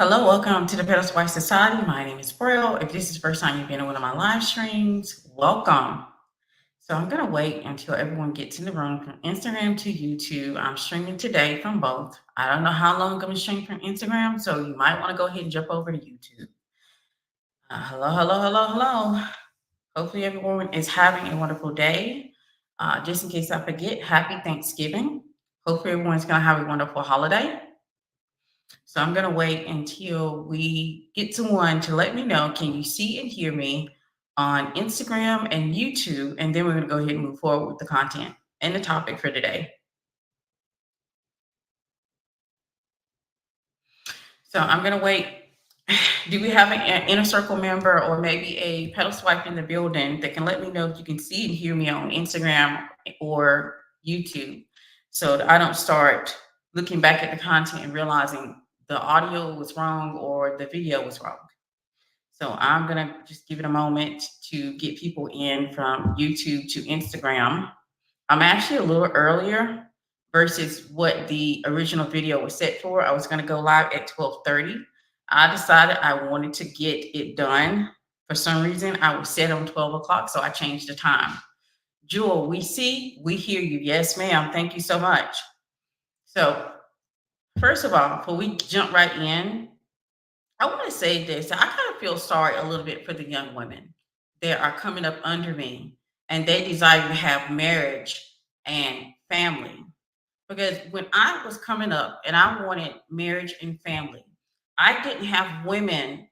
Hello, welcome to the Pedestal Wife Society. My name is Brill. If this is the first time you've been in one of my live streams, welcome. So I'm going to wait until everyone gets in the room from Instagram to YouTube. I'm streaming today from both. I don't know how long I'm going to stream from Instagram, so you might want to go ahead and jump over to YouTube. Hello. Hopefully everyone is having a wonderful day. Just in case I forget, happy Thanksgiving. Hopefully everyone's going to have a wonderful holiday. So I'm going to wait until we get someone to let me know, can you see and hear me on Instagram and YouTube? And then we're going to go ahead and move forward with the content and the topic for today. So I'm going to wait. Do we have an inner circle member or maybe a pedal wife in the building that can let me know if you can see and hear me on Instagram or YouTube, so that I don't start looking back at the content and realizing the audio was wrong or the video was wrong. So I'm going to just give it a moment to get people in from YouTube to Instagram. I'm actually a little earlier versus what the original video was set for. I was going to go live at 12:30. I decided I wanted to get it done. For some reason, I was set on 12 o'clock, so I changed the time. Jewel, we see, we hear you. Yes, ma'am. Thank you so much. So first of all, before we jump right in, I want to say this. I kind of feel sorry a little bit for the young women that are coming up under me and they desire to have marriage and family. Because when I was coming up and I wanted marriage and family, I didn't have women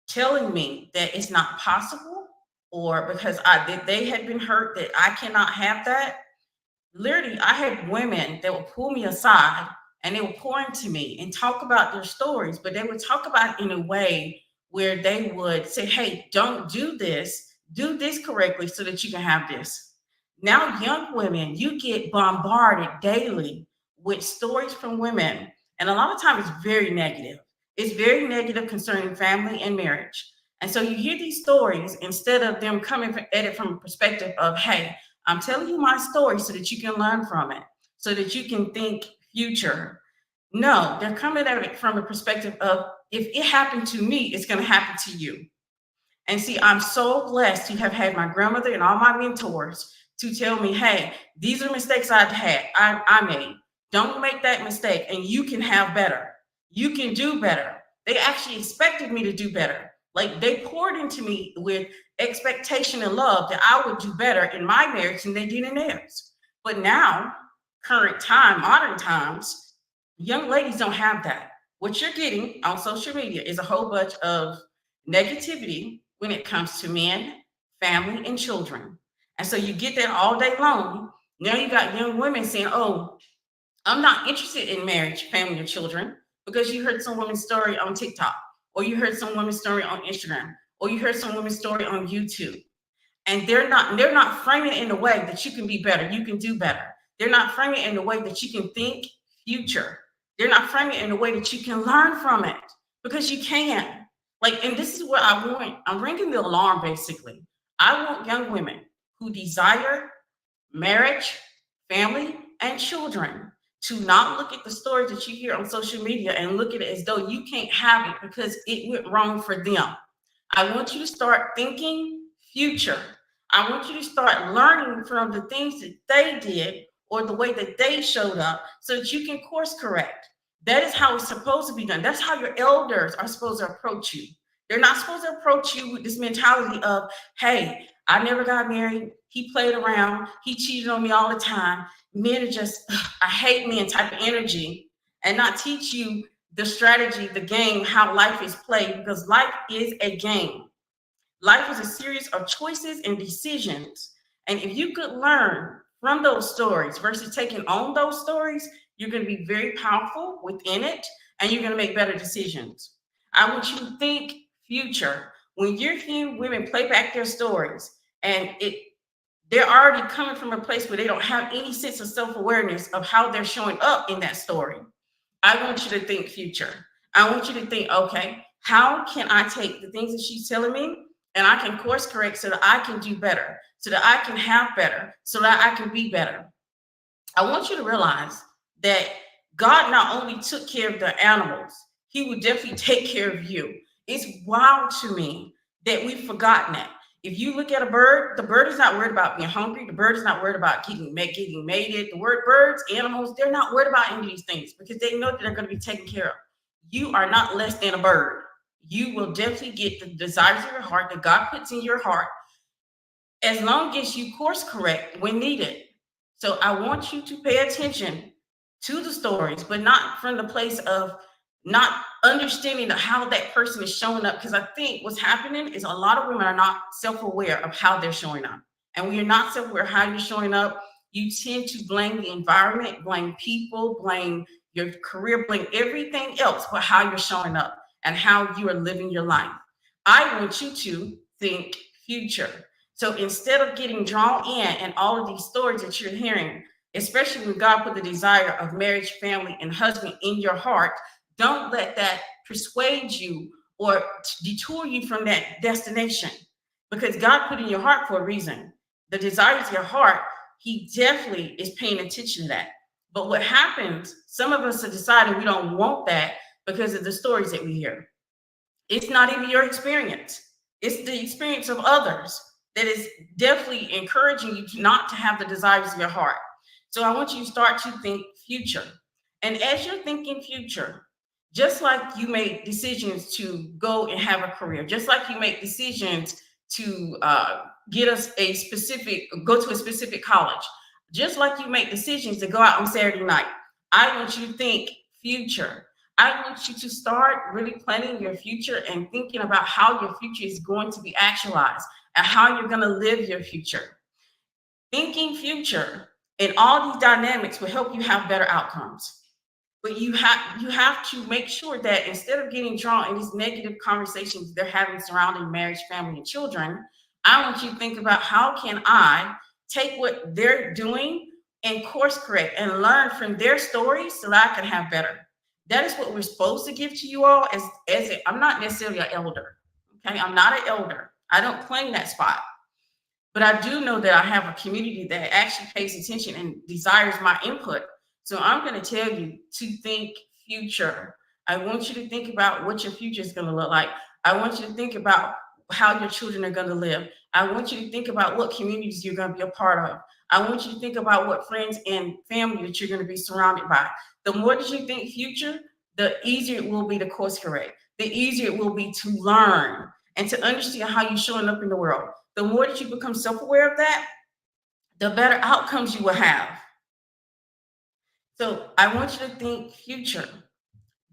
telling me that it's not possible, or because they had been hurt that I cannot have that. Literally, I had women that would pull me aside and they would pour into me and talk about their stories, but they would talk about it in a way where they would say, hey, don't do this correctly so that you can have this. Now, young women, you get bombarded daily with stories from women, and a lot of times it's very negative. It's very negative concerning family and marriage. And so you hear these stories instead of them coming at it from a perspective of, hey, I'm telling you my story so that you can learn from it, so that you can think future. No, they're coming at it from a perspective of, if it happened to me, it's going to happen to you. And see, I'm so blessed to have had my grandmother and all my mentors to tell me, hey, these are mistakes I made. Don't make that mistake, and you can have better. You can do better. They actually expected me to do better. Like, they poured into me with expectation and love that I would do better in my marriage than they did in theirs. But now, current time, modern times, young ladies don't have that. What you're getting on social media is a whole bunch of negativity when it comes to men, family, and children. And so you get that all day long. Now you got young women saying, oh, I'm not interested in marriage, family, or children, because you heard some woman's story on TikTok, or you heard some woman's story on Instagram, or you heard some woman's story on YouTube. And they're not framing it in a way that you can be better, you can do better. They're not framing it in a way that you can think future. They're not framing it in a way that you can learn from it, because you can. Like, and this is what I want. I'm ringing the alarm basically. I want young women who desire marriage, family, and children to not look at the stories that you hear on social media and look at it as though you can't have it because it went wrong for them. I want you to start thinking future. I want you to start learning from the things that they did or the way that they showed up so that you can course correct. That is how it's supposed to be done. That's how your elders are supposed to approach you. They're not supposed to approach you with this mentality of, hey, I never got married. He played around. He cheated on me all the time. Men are just, I hate men type of energy, and not teach you the strategy, the game, how life is played, because life is a game. Life is a series of choices and decisions. And if you could learn from those stories versus taking on those stories, you're going to be very powerful within it, and you're going to make better decisions. I want you to think future. When you're hearing women play back their stories, and they're already coming from a place where they don't have any sense of self-awareness of how they're showing up in that story, I want you to think future. I want you to think, okay, how can I take the things that she's telling me and I can course correct so that I can do better, so that I can have better, so that I can be better. I want you to realize that God not only took care of the animals, He will definitely take care of you. It's wild to me that we've forgotten that. If you look at a bird, the bird is not worried about being hungry. The bird is not worried about getting mated. The word birds, animals, they're not worried about any of these things because they know that they're going to be taken care of. You are not less than a bird. You will definitely get the desires of your heart that God puts in your heart as long as you course correct when needed. So I want you to pay attention to the stories, but not from the place of not understanding how that person is showing up. Because I think what's happening is a lot of women are not self-aware of how they're showing up. And when you're not self-aware of how you're showing up, you tend to blame the environment, blame people, blame your career, blame everything else but how you're showing up and how you are living your life. I want you to think future. So instead of getting drawn in and all of these stories that you're hearing, especially when God put the desire of marriage, family, and husband in your heart, don't let that persuade you or detour you from that destination, because God put in your heart for a reason. The desires of your heart, he definitely is paying attention to that. But what happens, some of us are deciding we don't want that because of the stories that we hear. It's not even your experience. It's the experience of others that is definitely encouraging you to not to have the desires of your heart. So I want you to start to think future. And as you're thinking future, just like you make decisions to go and have a career, just like you make decisions to get us go to a specific college, just like you make decisions to go out on Saturday night, I want you to think future. I want you to start really planning your future and thinking about how your future is going to be actualized and how you're going to live your future. Thinking future and all these dynamics will help you have better outcomes. But you have to make sure that instead of getting drawn in these negative conversations they're having surrounding marriage, family, and children, I want you to think about how can I take what they're doing and course correct and learn from their stories so that I can have better. That is what we're supposed to give to you all. I'm not necessarily an elder. Okay, I'm not an elder. I don't claim that spot. But I do know that I have a community that actually pays attention and desires my input. So I'm going to tell you to think future. I want you to think about what your future is going to look like. I want you to think about how your children are going to live. I want you to think about what communities you're going to be a part of. I want you to think about what friends and family that you're going to be surrounded by. The more that you think future, the easier it will be to course correct. The easier it will be to learn and to understand how you're showing up in the world. The more that you become self-aware of that, the better outcomes you will have. So I want you to think future.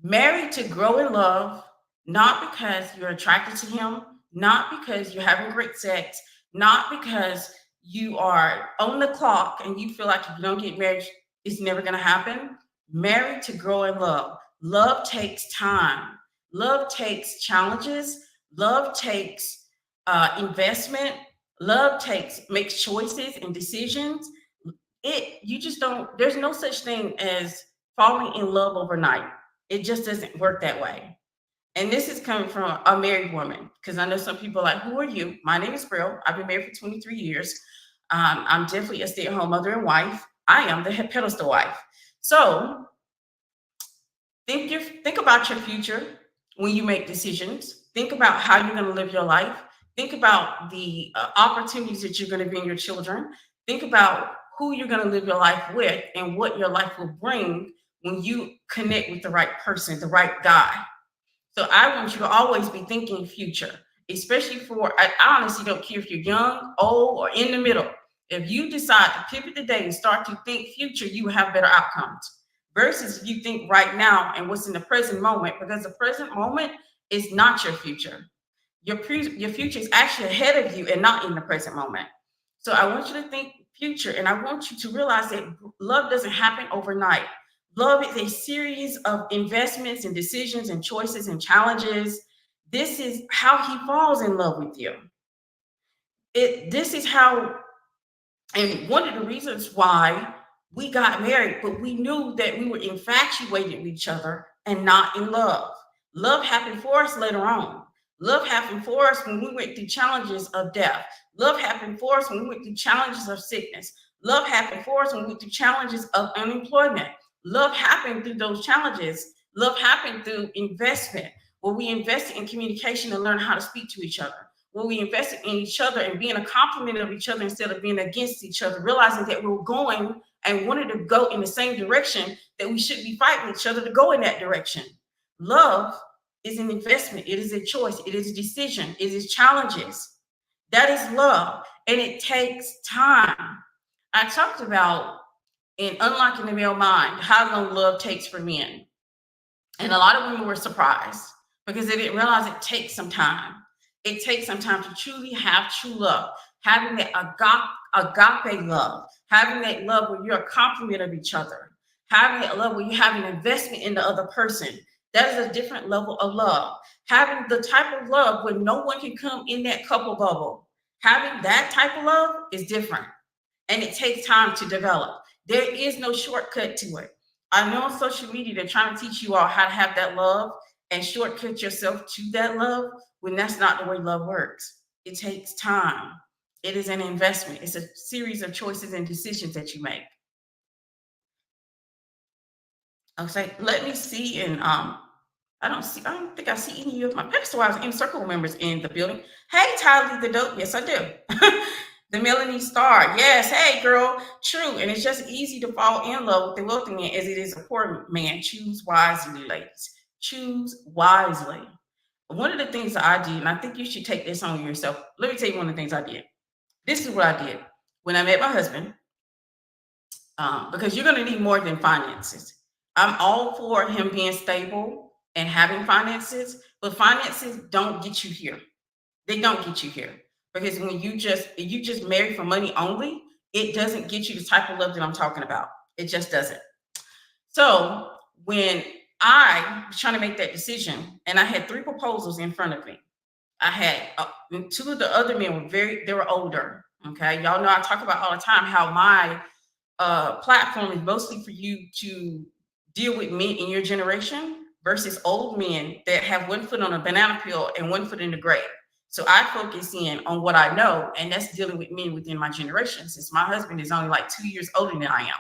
Married to grow in love, not because you're attracted to him, not because you're having great sex, not because you are on the clock and you feel like if you don't get married, it's never going to happen. Married to grow in love. Love takes time. Love takes challenges. Love takes investment. Love makes choices and decisions. You just don't, there's no such thing as falling in love overnight. It just doesn't work that way. And this is coming from a married woman, because I know some people are like, who are you? My name is Brill. I've been married for 23 years. I'm definitely a stay-at-home mother and wife. I am the pedestal wife. So think about your future when you make decisions. Think about how you're going to live your life. Think about the opportunities that you're going to bring your children. Think about who you're going to live your life with and what your life will bring when you connect with the right person, the right guy. So I want you to always be thinking future, especially I honestly don't care if you're young, old, or in the middle. If you decide to pivot today and start to think future, you will have better outcomes. Versus if you think right now and what's in the present moment, because the present moment is not your future. Your future is actually ahead of you and not in the present moment. So I want you to think future, and I want you to realize that love doesn't happen overnight. Love is a series of investments and decisions and choices and challenges. This is how he falls in love with you. This is how, and one of the reasons why we got married, but we knew that we were infatuated with each other and not in love. Love happened for us later on. Love happened for us when we went through challenges of death. Love happened for us when we went through challenges of sickness. Love happened for us when we went through challenges of unemployment. Love happened through those challenges. Love happened through investment, where we invested in communication and learn how to speak to each other, where we invested in each other and being a complement of each other instead of being against each other, realizing that we were going and wanted to go in the same direction, that we should be fighting each other to go in that direction. Love is an investment. It is a choice. It is a decision. It is challenges. That is love. And it takes time. I talked about in Unlocking the Male Mind, how long love takes for men. And a lot of women were surprised because they didn't realize it takes some time. It takes some time to truly have true love, having that agape love, having that love where you're a complement of each other, having that love where you have an investment in the other person. That is a different level of love. Having the type of love where no one can come in that couple bubble. Having that type of love is different. And it takes time to develop. There is no shortcut to it. I know on social media, they're trying to teach you all how to have that love and shortcut yourself to that love when that's not the way love works. It takes time. It is an investment. It's a series of choices and decisions that you make. I'll say, let me see. And I don't think I see any of my Pedestal wives and circle members in the building. Hey, Tylee the Dope. Yes, I do. The Melanie Star. Yes. Hey, girl. True. And it's just easy to fall in love with the wealthy man as it is a poor man. Choose wisely, ladies. Choose wisely. One of the things that I did, and I think you should take this on yourself. Let me tell you one of the things I did. This is what I did when I met my husband, because you're going to need more than finances. I'm all for him being stable and having finances, but finances don't get you here. They don't get you here. Because when you just marry for money only, it doesn't get you the type of love that I'm talking about. It just doesn't. So when I was trying to make that decision, and I had 3 proposals in front of me, I had 2 of the other men they were older. Okay, y'all know I talk about all the time how my platform is mostly for you to deal with men in your generation versus old men that have 1 foot on a banana peel and 1 foot in the grave. So I focus in on what I know, and that's dealing with men within my generation, since my husband is only like 2 years older than I am.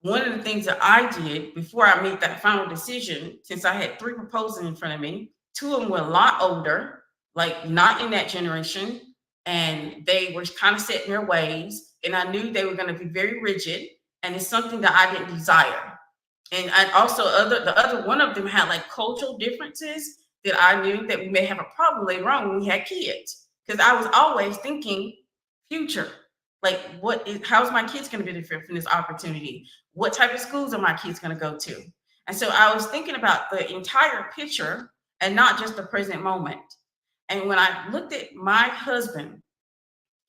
One of the things that I did before I made that final decision, since I had 3 proposals in front of me, 2 of them were a lot older, like not in that generation, and they were kind of set in their ways, and I knew they were going to be very rigid, and it's something that I didn't desire. And I also the other one of them had like cultural differences that I knew that we may have a problem later on when we had kids, because I was always thinking future. Like, how's my kids going to benefit from this opportunity? What type of schools are my kids going to go to? And so I was thinking about the entire picture and not just the present moment. And when I looked at my husband,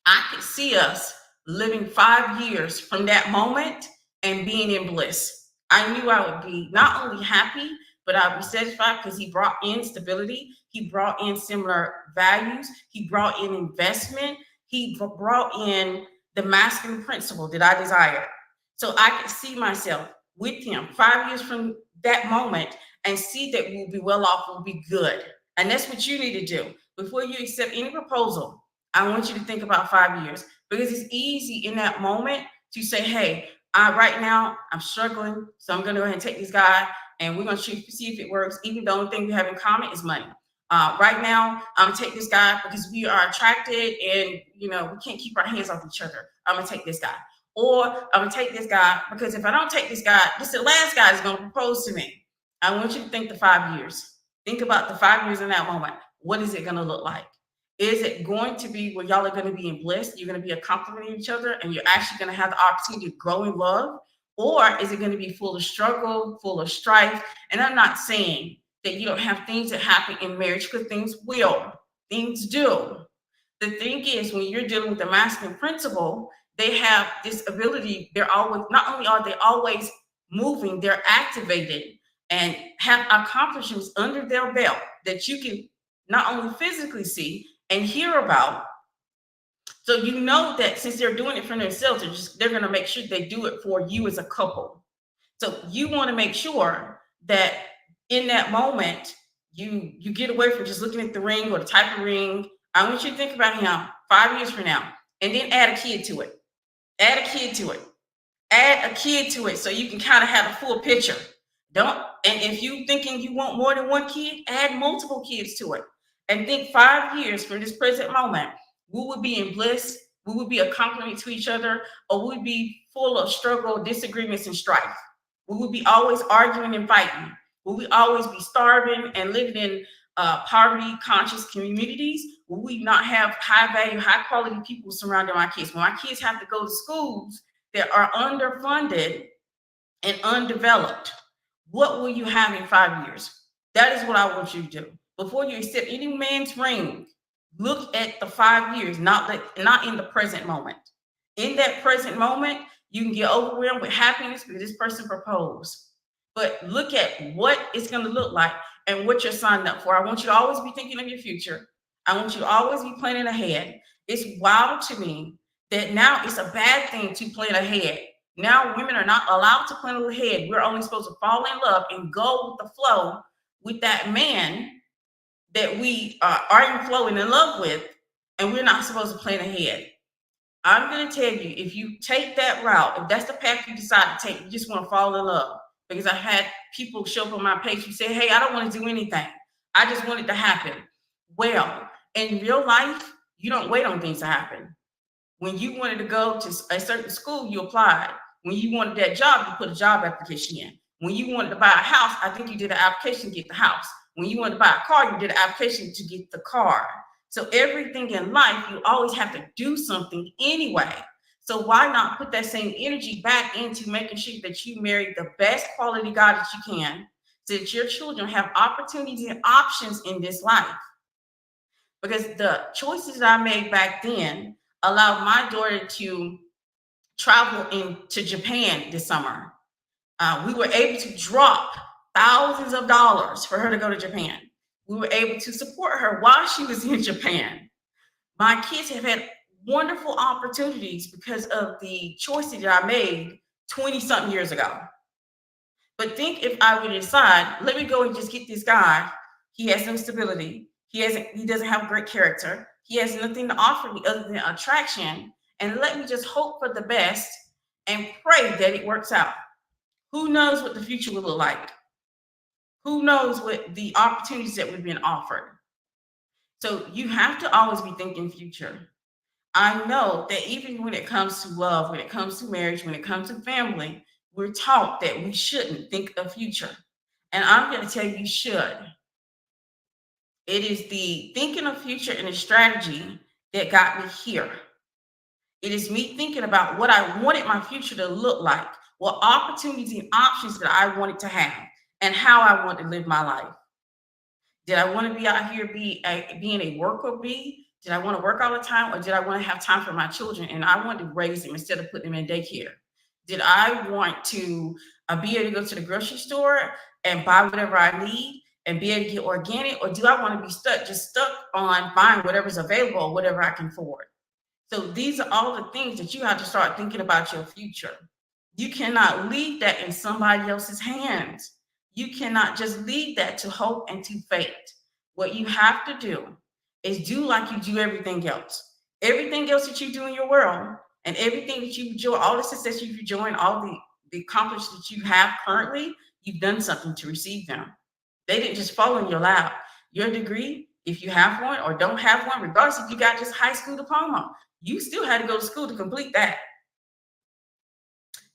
I could see us living 5 years from that moment and being in bliss. I knew I would be not only happy, but I would be satisfied because he brought in stability. He brought in similar values. He brought in investment. He brought in the masculine principle that I desired. So I could see myself with him 5 years from that moment and see that we'll be well off, we'll be good. And that's what you need to do. Before you accept any proposal, I want you to think about 5 years, because it's easy in that moment to say, hey, right now I'm struggling, so I'm going to go ahead and take this guy and we're going to see if it works. Even the only thing we have in common is money. Right now, I'm going to take this guy because we are attracted and, we can't keep our hands off each other. I'm going to take this guy. Or I'm going to take this guy because if I don't take this guy, this is the last guy is going to propose to me. I want you to think the 5 years. Think about the 5 years in that moment. What is it going to look like? Is it going to be where y'all are going to be in bliss? You're going to be a complement of each other and you're actually going to have the opportunity to grow in love? Or is it going to be full of struggle, full of strife? And I'm not saying that you don't have things that happen in marriage, because things will. Things do. The thing is, when you're dealing with the masculine principle, they have this ability. They're always, not only are they always moving, they're activated and have accomplishments under their belt that you can not only physically see and hear about. So you know that since they're doing it for themselves, they're going to make sure they do it for you as a couple. So you want to make sure that in that moment, you get away from just looking at the ring or the type of ring. I want you to think about him 5 years from now, and then add a kid to it. Add a kid to it. Add a kid to it so you can kind of have a full picture. Don't and if you thinking you want more than one kid, add multiple kids to it. And think 5 years from this present moment, we would be in bliss, we would be a compliment to each other, or we would be full of struggle, disagreements, and strife. We would be always arguing and fighting. Will we always be starving and living in poverty conscious communities? Will we not have high value, high quality people surrounding our kids? When our kids have to go to schools that are underfunded and undeveloped, what will you have in 5 years? That is what I want you to do. Before you accept any man's ring, look at the 5 years, not in the present moment. In that present moment, you can get overwhelmed with happiness because this person proposed. But look at what it's going to look like and what you're signing up for. I want you to always be thinking of your future. I want you to always be planning ahead. It's wild to me that now it's a bad thing to plan ahead. Now women are not allowed to plan ahead. We're only supposed to fall in love and go with the flow with that man that we are in flow and in love with, and we're not supposed to plan ahead. I'm going to tell you, if you take that route, if that's the path you decide to take, you just want to fall in love. Because I had people show up on my page who say, hey, I don't want to do anything. I just want it to happen. Well, in real life, you don't wait on things to happen. When you wanted to go to a certain school, you applied. When you wanted that job, you put a job application in. When you wanted to buy a house, I think you did an application to get the house. When you wanted to buy a car, you did an application to get the car. So everything in life, you always have to do something anyway. So why not put that same energy back into making sure that you marry the best quality guy that you can, so that your children have opportunities and options in this life? Because the choices that I made back then allowed my daughter to travel into Japan this summer. We were able to drop thousands of dollars for her to go to Japan. We were able to support her while she was in Japan. My kids have had wonderful opportunities because of the choices that I made 20 something years ago. But think if I would decide, let me go and just get this guy. He has no stability. He doesn't have great character. He has nothing to offer me other than attraction. And let me just hope for the best and pray that it works out. Who knows what the future will look like? Who knows what the opportunities that we've been offered? So you have to always be thinking future. I know that even when it comes to love, when it comes to marriage, when it comes to family, we're taught that we shouldn't think of future. And I'm going to tell you should. It is the thinking of future and the strategy that got me here. It is me thinking about what I wanted my future to look like, what opportunities and options that I wanted to have, and how I want to live my life. Did I want to be out here being a worker bee? Did I want to work all the time, or did I want to have time for my children and I wanted to raise them instead of putting them in daycare? Did I want to be able to go to the grocery store and buy whatever I need and be able to get organic, or do I want to be stuck on buying whatever's available or whatever I can afford? So these are all the things that you have to start thinking about your future. You cannot leave that in somebody else's hands. You cannot just leave that to hope and to fate. What you have to do is do like you do everything else. Everything else that you do in your world and everything that you enjoy, all the success you've enjoyed, all the accomplishments that you have currently, you've done something to receive them. They didn't just fall in your lap. Your degree, if you have one or don't have one, regardless if you got just high school diploma, you still had to go to school to complete that.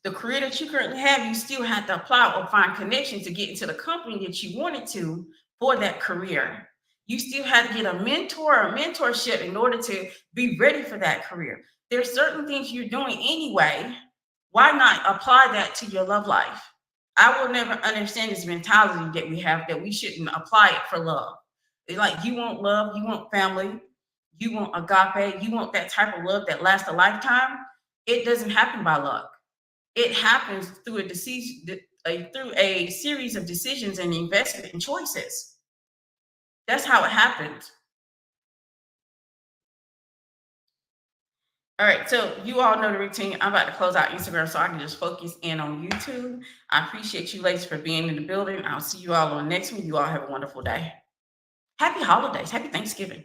The career that you currently have, you still have to apply or find connections to get into the company that you wanted to for that career. You still have to get a mentor or mentorship in order to be ready for that career. There's certain things you're doing anyway. Why not apply that to your love life? I will never understand this mentality that we have that we shouldn't apply it for love. It's like you want love, you want family, you want agape, you want that type of love that lasts a lifetime. It doesn't happen by luck. It happens through through a series of decisions and investment and choices. That's how it happens. All right, so you all know the routine. I'm about to close out Instagram so I can just focus in on YouTube. I appreciate you ladies for being in the building. I'll see you all on the next one. You all have a wonderful day. Happy holidays. Happy Thanksgiving.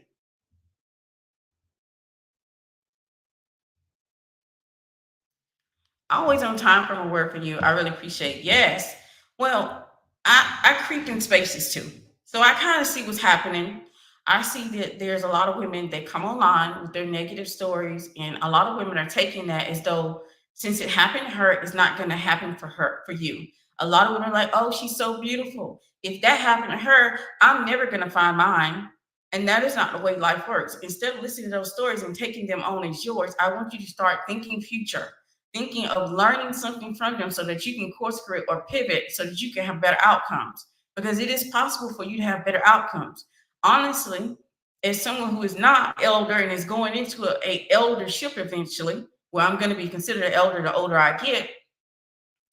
Always on time from a word for you. I really appreciate it. Yes. Well, I creep in spaces too. So I kind of see what's happening. I see that there's a lot of women that come online with their negative stories, and a lot of women are taking that as though since it happened to her, it's not going to happen for her, for you. A lot of women are like, oh, she's so beautiful. If that happened to her, I'm never going to find mine. And that is not the way life works. Instead of listening to those stories and taking them on as yours, I want you to start thinking future, thinking of learning something from them so that you can course correct or pivot so that you can have better outcomes. Because it is possible for you to have better outcomes. Honestly, as someone who is not elder and is going into a eldership eventually, where I'm going to be considered an elder the older I get,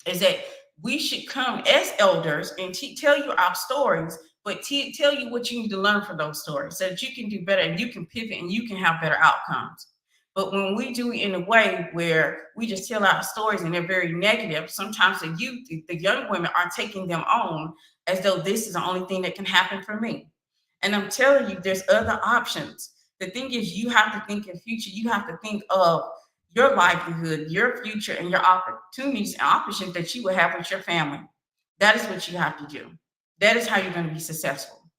is that we should come as elders and tell you our stories, but tell you what you need to learn from those stories so that you can do better and you can pivot and you can have better outcomes. But when we do it in a way where we just tell our stories and they're very negative, sometimes the youth, the young women are taking them on as though this is the only thing that can happen for me. And I'm telling you, there's other options. The thing is, you have to think in future. You have to think of your livelihood, your future, and your opportunities and options that you will have with your family. That is what you have to do. That is how you're going to be successful.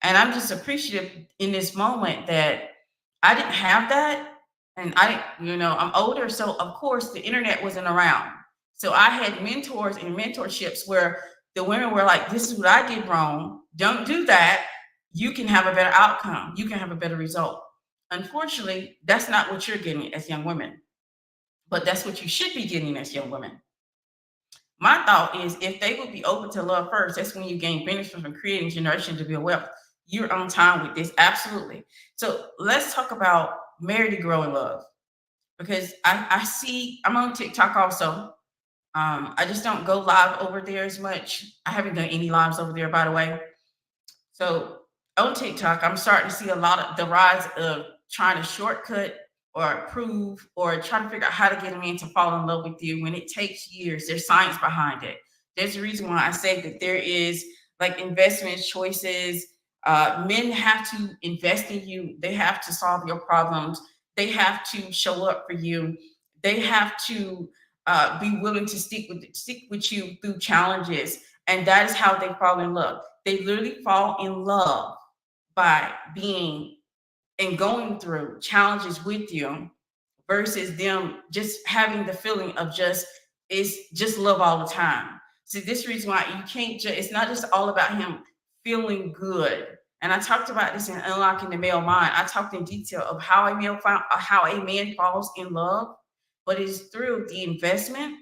And I'm just appreciative in this moment that I didn't have that. And I'm older. So, of course, the internet wasn't around. So I had mentors and mentorships where the women were like, this is what I did wrong. Don't do that. You can have a better outcome. You can have a better result. Unfortunately, that's not what you're getting as young women, but that's what you should be getting as young women. My thought is if they would be open to love first, that's when you gain benefits from creating generation to build wealth. You're on time with this. Absolutely. So let's talk about marry to grow in love. Because I see I'm on TikTok also. I just don't go live over there as much. I haven't done any lives over there, by the way. So on TikTok, I'm starting to see a lot of the rise of trying to shortcut or prove or trying to figure out how to get a man to fall in love with you when it takes years. There's science behind it. There's a reason why I say that there is like investment choices. Men have to invest in you. They have to solve your problems. They have to show up for you. They have to be willing to stick with you through challenges, and that is how they fall in love. They literally fall in love by being and going through challenges with you versus them just having the feeling of just love all the time. See, this reason why you can't just, it's not just all about him feeling good. And I talked about this in Unlocking the Male Mind. I talked in detail of how how a man falls in love, but it's through the investment,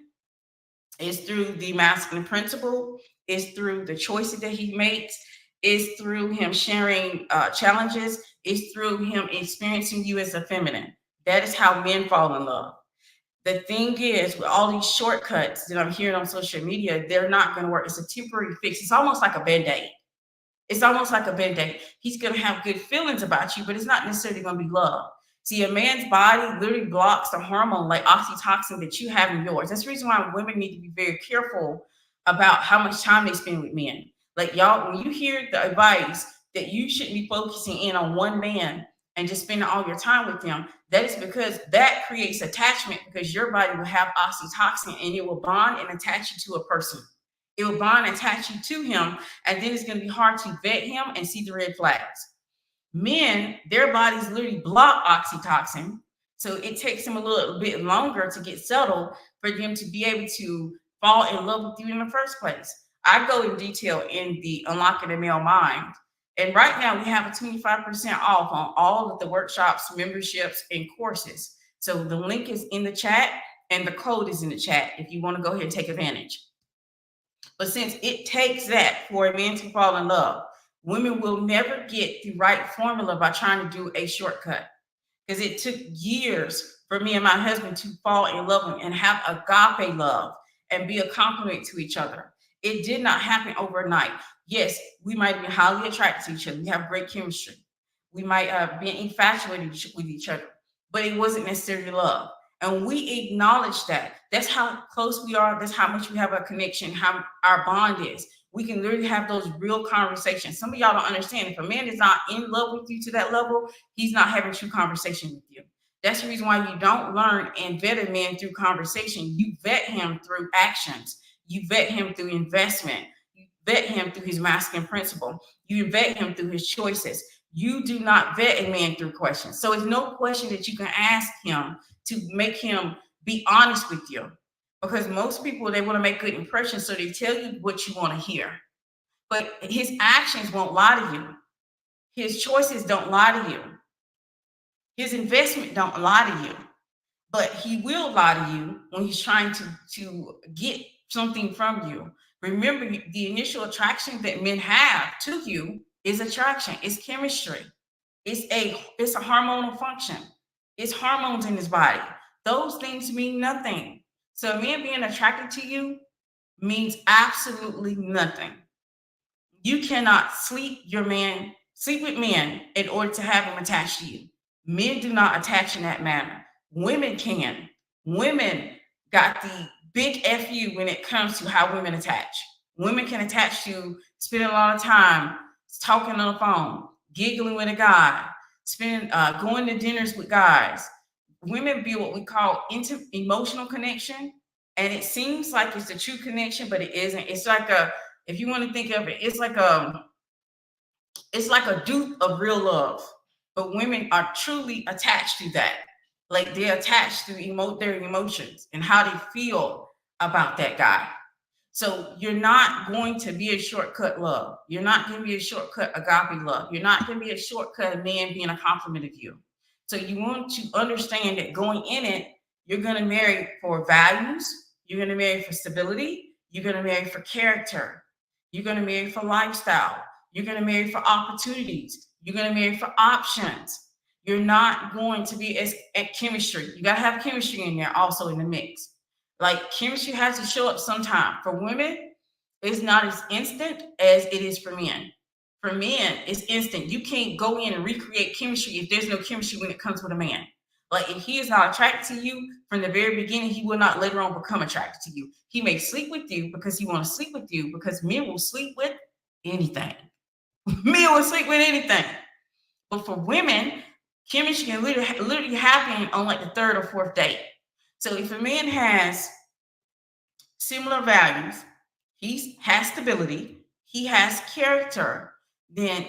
it's through the masculine principle, it's through the choices that he makes, it's through him sharing challenges, it's through him experiencing you as a feminine. That is how men fall in love. The thing is, with all these shortcuts that I'm hearing on social media, they're not going to work. It's a temporary fix. It's almost like a band-aid. It's almost like a band-aid. He's going to have good feelings about you, but it's not necessarily going to be love. See, a man's body literally blocks the hormone like oxytocin that you have in yours. That's the reason why women need to be very careful about how much time they spend with men. Like y'all, when you hear the advice that you shouldn't be focusing in on one man and just spending all your time with them, that is because that creates attachment because your body will have oxytocin and it will bond and attach you to a person. It will bond and attach you to him, and then it's going to be hard to vet him and see the red flags. Men, their bodies literally block oxytocin. So it takes them a little bit longer to get settled for them to be able to fall in love with you in the first place. I go in detail in the Unlocking the Male Mind. And right now we have a 25% off on all of the workshops, memberships, and courses. So the link is in the chat and the code is in the chat if you want to go ahead and take advantage. But since it takes that for a man to fall in love, women will never get the right formula by trying to do a shortcut. Because it took years for me and my husband to fall in love and have agape love and be a complement to each other. It did not happen overnight. Yes, we might be highly attracted to each other. We have great chemistry. We might be infatuated with each other, but it wasn't necessarily love. And we acknowledge that. That's how close we are. That's how much we have a connection, how our bond is. We can literally have those real conversations. Some of y'all don't understand. If a man is not in love with you to that level, he's not having true conversation with you. That's the reason why you don't learn and vet a man through conversation. You vet him through actions. You vet him through investment. vet him through his masculine principle. You vet him through his choices. You do not vet a man through questions. So it's no question that you can ask him to make him be honest with you. Because most people, they want to make good impressions, so they tell you what you want to hear. But his actions won't lie to you. His choices don't lie to you. His investment don't lie to you. But he will lie to you when he's trying to get something from you. Remember, the initial attraction that men have to you is attraction. It's chemistry. It's a hormonal function. It's hormones in his body. Those things mean nothing. So a man being attracted to you means absolutely nothing. You cannot sleep with men in order to have him attached to you. Men do not attach in that manner. Women can. Women got the big FU when it comes to how women attach. Women can attach to spending a lot of time talking on the phone, giggling with a guy, going to dinners with guys. Women build what we call emotional connection, and it seems like it's a true connection, but it isn't. It's like if you want to think of it, it's like a dupe of real love. But women are truly attached to that. Like they're attached to their emotions and how they feel about that guy. So you're not going to be a shortcut love. You're not going to be a shortcut agape love. You're not going to be a shortcut man being a compliment of you. So you want to understand that going in it, you're going to marry for values. You're going to marry for stability. You're going to marry for character. You're going to marry for lifestyle. You're going to marry for opportunities. You're going to marry for options. You're not going to be at chemistry. You got to have chemistry in there also in the mix. Like chemistry has to show up sometime. For women, it's not as instant as it is for men. For men, it's instant. You can't go in and recreate chemistry if there's no chemistry when it comes with a man. Like if he is not attracted to you from the very beginning, he will not later on become attracted to you. He may sleep with you because he wants to sleep with you, because men will sleep with anything. Men will sleep with anything. But for women, chemistry can literally happen on like the third or fourth date. So if a man has similar values, he has stability, he has character, and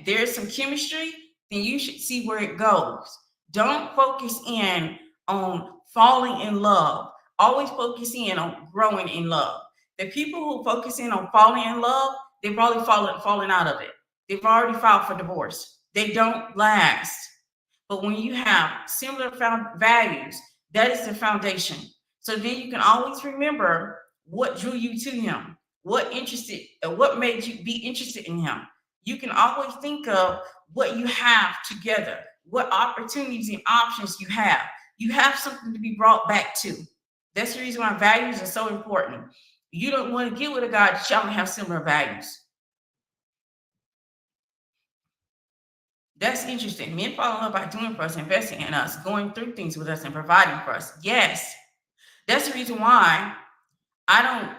there's some chemistry, then you should see where it goes. Don't focus in on falling in love. Always focus in on growing in love. The people who focus in on falling in love, they've already fallen out of it. They've already filed for divorce. They don't last. But when you have similar values, that is the foundation. So then you can always remember what drew you to him, what made you be interested in him. You can always think of what you have together, what opportunities and options you have. You have something to be brought back to. That's the reason why values are so important. You don't want to get with a guy that y'all don't have similar values. That's interesting. Men fall in love by doing for us, investing in us, going through things with us, and providing for us. Yes. That's the reason why I don't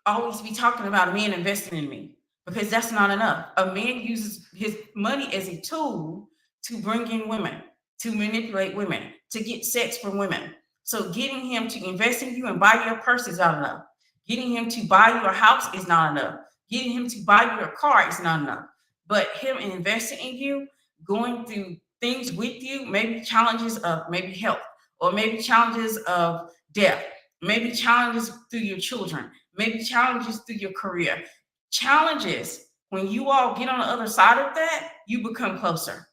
always be talking about a man investing in me, because that's not enough. A man uses his money as a tool to bring in women, to manipulate women, to get sex from women. So getting him to invest in you and buy you a purse is not enough. Getting him to buy you a house is not enough. Getting him to buy you a car is not enough. But him investing in you, going through things with you, maybe challenges of maybe health, or maybe challenges of death, maybe challenges through your children, maybe challenges through your career. Challenges, when you all get on the other side of that, you become closer,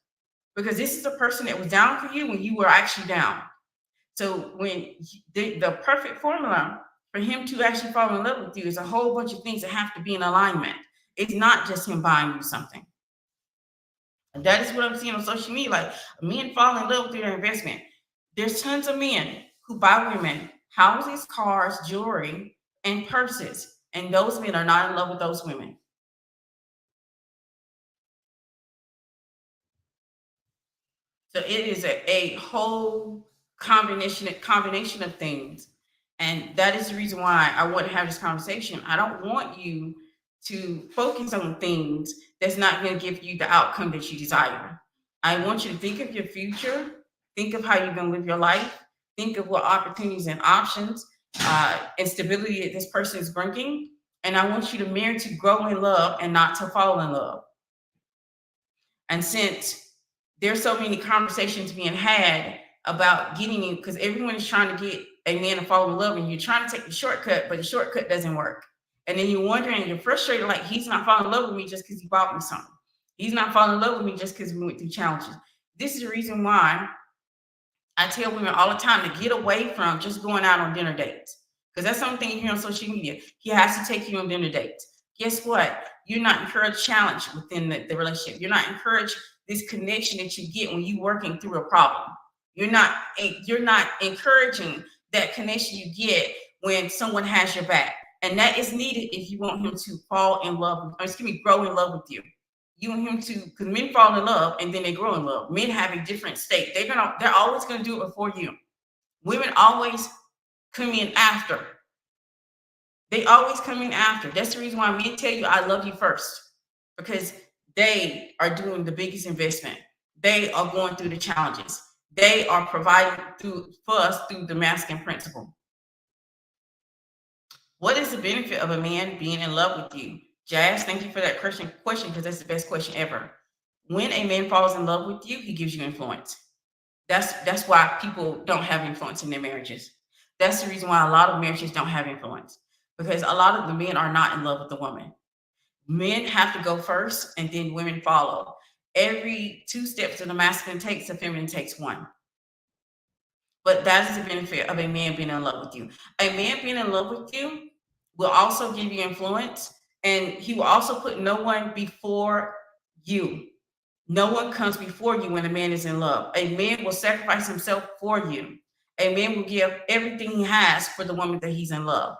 because this is a person that was down for you when you were actually down. So when the perfect formula for him to actually fall in love with you is a whole bunch of things that have to be in alignment. It's not just him buying you something. And that is what I'm seeing on social media. Like, men fall in love with their investment. There's tons of men who buy women houses, cars, jewelry, and purses. And those men are not in love with those women. So it is a whole combination of things. And that is the reason why I want to have this conversation. I don't want you to focus on things that's not going to give you the outcome that you desire. I want you to think of your future, think of how you're going to live your life, think of what opportunities and options and stability that this person is bringing, And I want you to marry to grow in love and not to fall in love. And since there's so many conversations being had about getting you, because everyone is trying to get a man to fall in love, and you're trying to take the shortcut, but the shortcut doesn't work. And then you're wondering, you're frustrated, like, he's not falling in love with me just because he bought me something. He's not falling in love with me just because we went through challenges. This is the reason why I tell women all the time to get away from just going out on dinner dates. Because that's something you hear on social media. He has to take you on dinner dates. Guess what? You're not encouraged challenge within the relationship. You're not encouraged this connection that you get when you're working through a problem. You're not encouraging that connection you get when someone has your back. And that is needed if you want him to fall in love, grow in love with you. You want him to, because men fall in love and then they grow in love. Men have a different state. They're always going to do it before you. Women always come in after. They always come in after. That's the reason why men tell you, I love you first, because they are doing the biggest investment. They are going through the challenges. They are providing for us through the masculine principle. What is the benefit of a man being in love with you? Jazz, thank you for that question, because that's the best question ever. When a man falls in love with you, he gives you influence. That's why people don't have influence in their marriages. That's the reason why a lot of marriages don't have influence, because a lot of the men are not in love with the woman. Men have to go first and then women follow. Every 2 steps that a masculine takes, a feminine takes 1. But that is the benefit of a man being in love with you. A man being in love with you will also give you influence, and he will also put no one before you. No one comes before you when a man is in love. A man will sacrifice himself for you. A man will give everything he has for the woman that he's in love.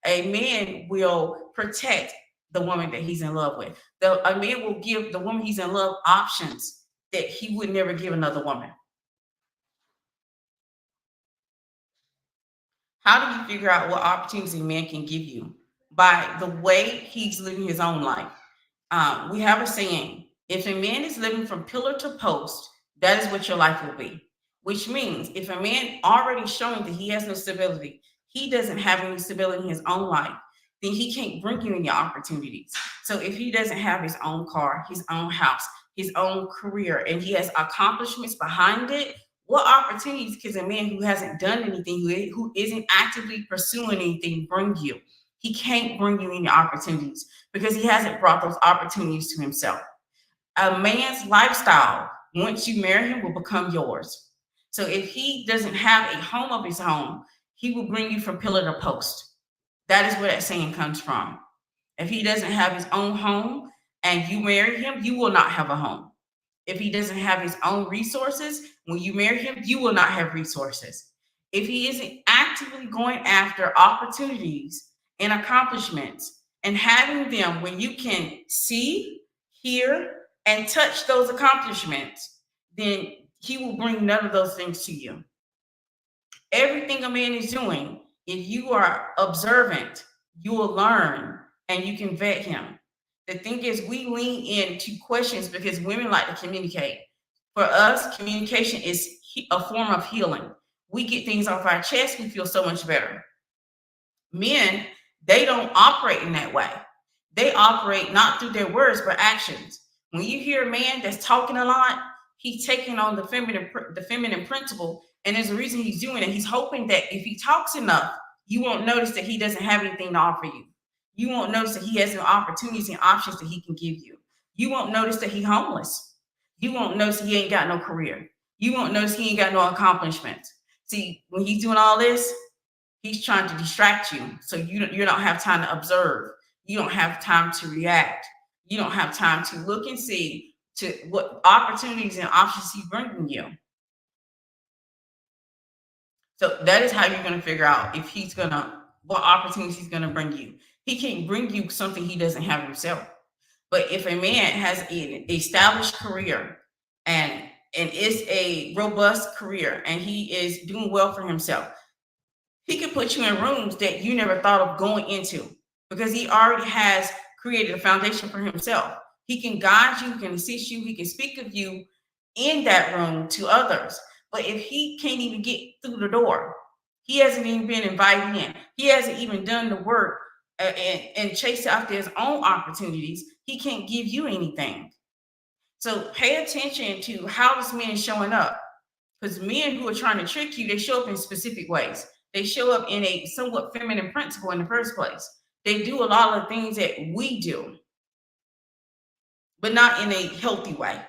A man will protect the woman that he's in love with. A man will give the woman he's in love options that he would never give another woman. How do you figure out what opportunities a man can give you? By the way he's living his own life. We have a saying, if a man is living from pillar to post, that is what your life will be. Which means if a man already showing that he has no stability, he doesn't have any stability in his own life, then he can't bring you any opportunities. So if he doesn't have his own car, his own house, his own career, and he has accomplishments behind it, what opportunities can a man who hasn't done anything, who isn't actively pursuing anything, bring you? He can't bring you any opportunities because he hasn't brought those opportunities to himself. A man's lifestyle, once you marry him, will become yours. So if he doesn't have a home of his own, he will bring you from pillar to post. That is where that saying comes from. If he doesn't have his own home and you marry him, you will not have a home. If he doesn't have his own resources, when you marry him, you will not have resources. If he isn't actively going after opportunities and accomplishments and having them when you can see, hear, and touch those accomplishments, then he will bring none of those things to you. Everything a man is doing, if you are observant, you will learn and you can vet him. The thing is, we lean into questions because women like to communicate. For us, communication is a form of healing. We get things off our chest, we feel so much better. Men, they don't operate in that way. They operate not through their words, but actions. When you hear a man that's talking a lot, he's taking on the feminine principle, and there's a reason he's doing it. He's hoping that if he talks enough, you won't notice that he doesn't have anything to offer you. You won't notice that he has no opportunities and options that he can give you. You won't notice that he's homeless. You won't notice he ain't got no career. You won't notice he ain't got no accomplishments. See, when he's doing all this, he's trying to distract you. So you don't have time to observe. You don't have time to react. You don't have time to look and see to what opportunities and options he's bringing you. So that is how you're going to figure out if what opportunities he's going to bring you. He can't bring you something he doesn't have himself. But if a man has an established career and it's a robust career and he is doing well for himself, he can put you in rooms that you never thought of going into because he already has created a foundation for himself. He can guide you, he can assist you, he can speak of you in that room to others. But if he can't even get through the door, he hasn't even been invited in, he hasn't even done the work and chase after his own opportunities, he can't give you anything. So pay attention to how this man is showing up. Because men who are trying to trick you, they show up in specific ways. They show up in a somewhat feminine principle in the first place. They do a lot of things that we do, but not in a healthy way.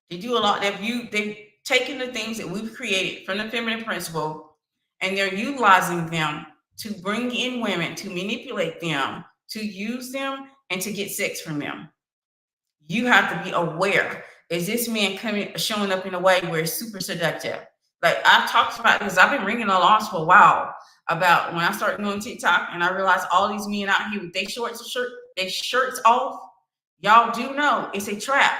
They do a lot that they've taken the things that we've created from the feminine principle, and they're utilizing them to bring in women, to manipulate them, to use them, and to get sex from them. You have to be aware. Is this man showing up in a way where it's super seductive? Like I've talked about this. I've been ringing alarms for a while about when I started doing TikTok and I realized all these men out here with their shirts off. Y'all do know it's a trap.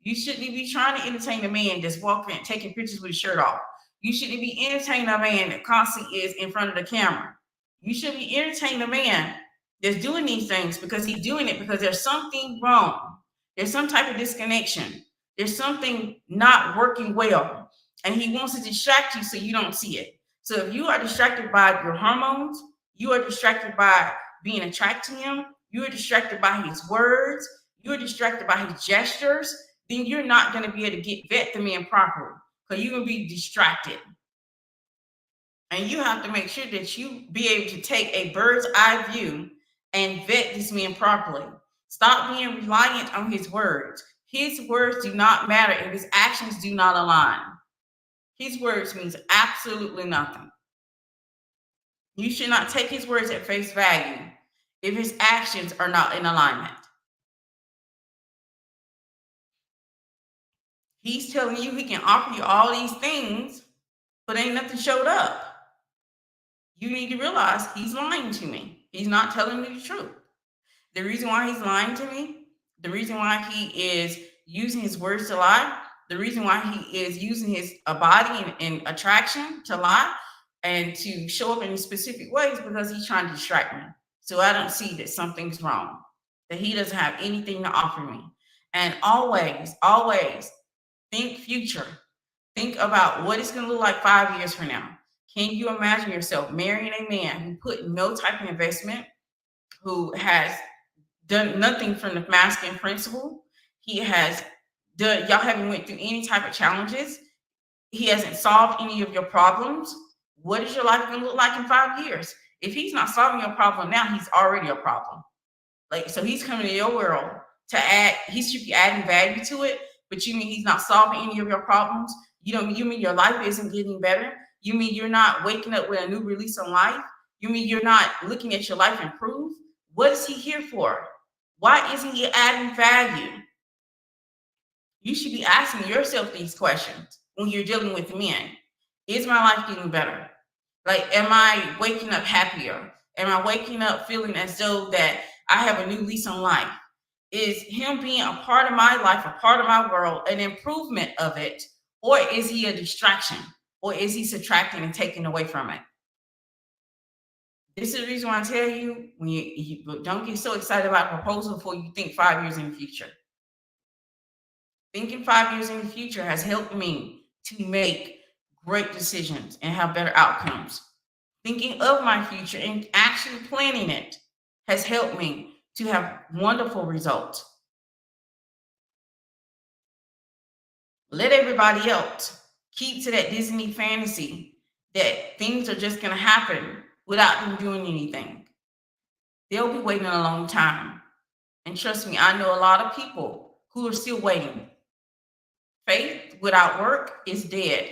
You shouldn't be trying to entertain a man that's walking, taking pictures with his shirt off. You shouldn't be entertaining a man that constantly is in front of the camera. You should be entertaining a man that's doing these things because he's doing it because there's something wrong. There's some type of disconnection. There's something not working well. And he wants to distract you so you don't see it. So if you are distracted by your hormones, you are distracted by being attracted to him, you are distracted by his words, you are distracted by his gestures, then you're not going to be able to vet the man properly because you're going to be distracted. And you have to make sure that you be able to take a bird's eye view and vet this man properly. Stop being reliant on his words. His words do not matter if his actions do not align. His words means absolutely nothing. You should not take his words at face value if his actions are not in alignment. He's telling you he can offer you all these things, but ain't nothing showed up. You need to realize he's lying to me. He's not telling me the truth. The reason why he's lying to me, the reason why he is using his words to lie, the reason why he is using his body and attraction to lie and to show up in specific ways because he's trying to distract me. So I don't see that something's wrong, that he doesn't have anything to offer me. And always, always think future. Think about what it's going to look like 5 years from now. Can you imagine yourself marrying a man who put no type of investment, who has done nothing from the masculine principle? He has done, y'all haven't went through any type of challenges. He hasn't solved any of your problems. What is your life going to look like in 5 years? If he's not solving your problem now, he's already a problem. Like, so he's coming to your world to add, he should be adding value to it, but you mean he's not solving any of your problems? You mean your life isn't getting better? You mean you're not waking up with a new release on life? You mean you're not looking at your life improve? What is he here for? Why isn't he adding value? You should be asking yourself these questions when you're dealing with men. Is my life getting better? Like, am I waking up happier? Am I waking up feeling as though that I have a new lease on life? Is him being a part of my life, a part of my world, an improvement of it? Or is he a distraction? Or is he subtracting and taking away from it? This is the reason why I tell you, when you don't get so excited about a proposal before you think 5 years in the future. Thinking 5 years in the future has helped me to make great decisions and have better outcomes. Thinking of my future and actually planning it has helped me to have wonderful results. Let everybody else keep to that Disney fantasy that things are just going to happen without them doing anything. They'll be waiting a long time. And trust me, I know a lot of people who are still waiting. Faith without work is dead.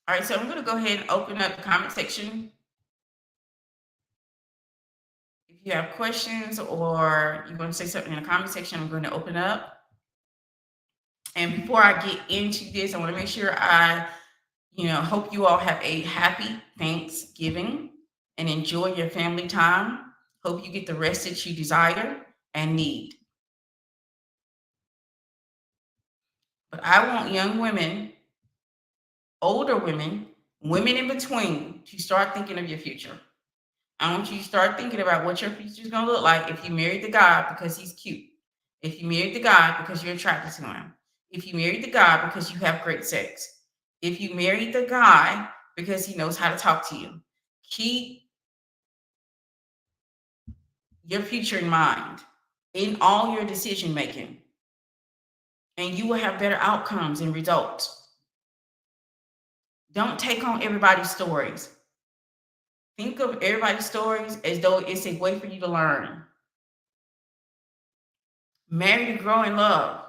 All right, so I'm going to go ahead and open up the comment section. If you have questions or you want to say something in the comment section, I'm going to open up. And before I get into this, I want to make sure I, hope you all have a happy Thanksgiving and enjoy your family time. Hope you get the rest that you desire and need. But I want young women, older women, women in between to start thinking of your future. I want you to start thinking about what your future is going to look like if you married the guy because he's cute. If you married the guy because you're attracted to him. If you married the guy because you have great sex. If you married the guy because he knows how to talk to you, keep your future in mind in all your decision making, and you will have better outcomes and results. Don't take on everybody's stories. Think of everybody's stories as though it's a way for you to learn. Marry to grow in love.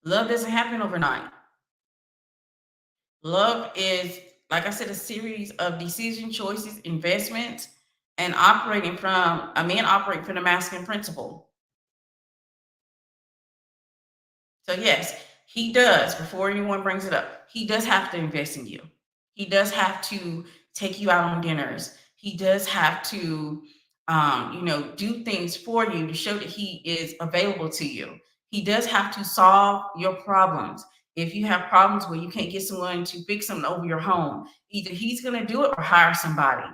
Love doesn't happen overnight. Love is, like I said, a series of decision choices, investments, and operating from a man operating from the masculine principle. So yes, he does, before anyone brings it up, he does have to invest in you. He does have to take you out on dinners. He does have to, do things for you to show that he is available to you. He does have to solve your problems. If you have problems where you can't get someone to fix something over your home, either he's going to do it or hire somebody.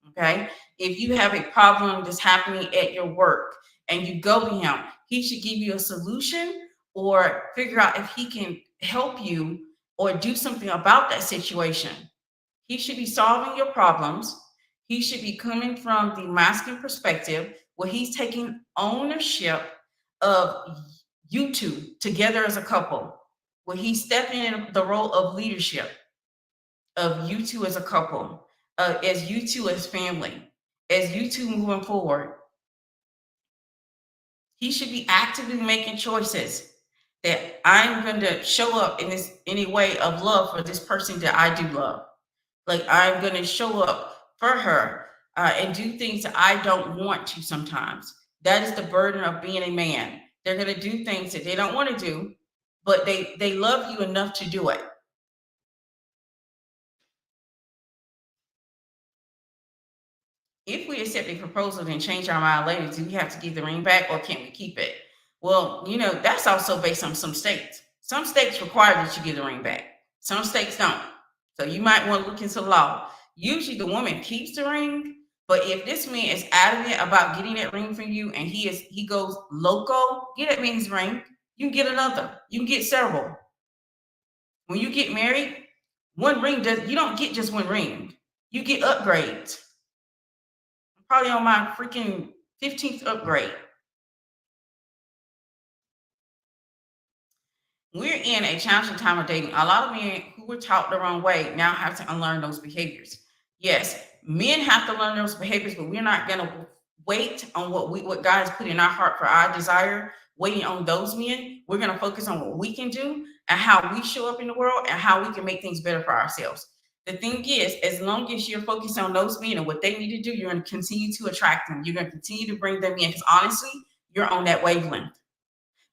Okay. If you have a problem that's happening at your work and you go to him, he should give you a solution or figure out if he can help you or do something about that situation. He should be solving your problems. He should be coming from the masculine perspective where he's taking ownership of you two together as a couple, where he's stepping in the role of leadership of you two as a couple, as you two as family, as you two moving forward. He should be actively making choices that I'm going to show up in this any way of love for this person that I do love. Like I'm going to show up for her and do things that I don't want to sometimes. That is the burden of being a man. They're going to do things that they don't want to do, but they love you enough to do it. If we accept a proposal and change our mind later, do we have to give the ring back or can we keep it? Well, that's also based on some states. Some states require that you give the ring back. Some states don't. So you might want to look into the law. Usually the woman keeps the ring, but if this man is adamant about getting that ring from you and he goes loco, get that man's ring. You can get another. You can get several. When you get married, you don't get just one ring. You get upgrades. Probably on my freaking 15th upgrade. We're in a challenging time of dating. A lot of men who were taught the wrong way now have to unlearn those behaviors. Yes, men have to learn those behaviors, but we're not going to wait on what God has put in our heart for our desire, waiting on those men. We're going to focus on what we can do and how we show up in the world and how we can make things better for ourselves. The thing is, as long as you're focused on those men and what they need to do, you're going to continue to attract them. You're going to continue to bring them in because honestly, you're on that wavelength.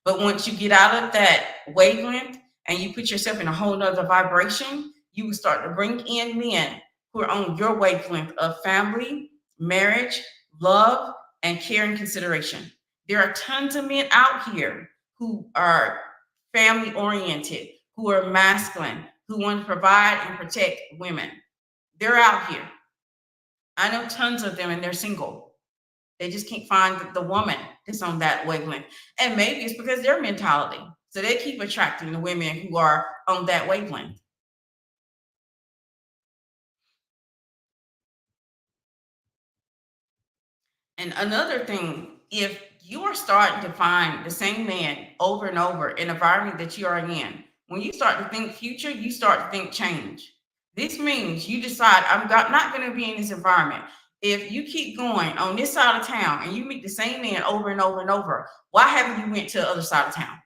But once you get out of that wavelength and you put yourself in a whole nother vibration, you will start to bring in men who are on your wavelength of family, marriage, love, and care and consideration. There are tons of men out here who are family oriented, who are masculine, who want to provide and protect women. They're out here. I know tons of them and they're single. They just can't find the woman that's on that wavelength. And maybe it's because their mentality. So they keep attracting the women who are on that wavelength. And another thing, if you are starting to find the same man over and over in the environment that you are in, when you start to think future, you start to think change. This means you decide, I'm not going to be in this environment. If you keep going on this side of town and you meet the same man over and over and over, why haven't you went to the other side of town?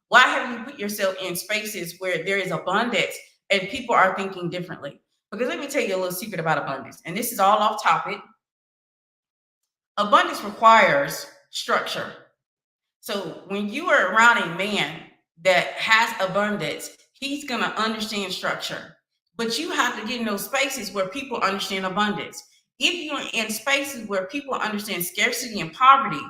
Why haven't you put yourself in spaces where there is abundance and people are thinking differently? Because let me tell you a little secret about abundance. And this is all off topic. Abundance requires structure. So when you are around a man that has abundance, he's going to understand structure. But you have to get in those spaces where people understand abundance. If you're in spaces where people understand scarcity and poverty,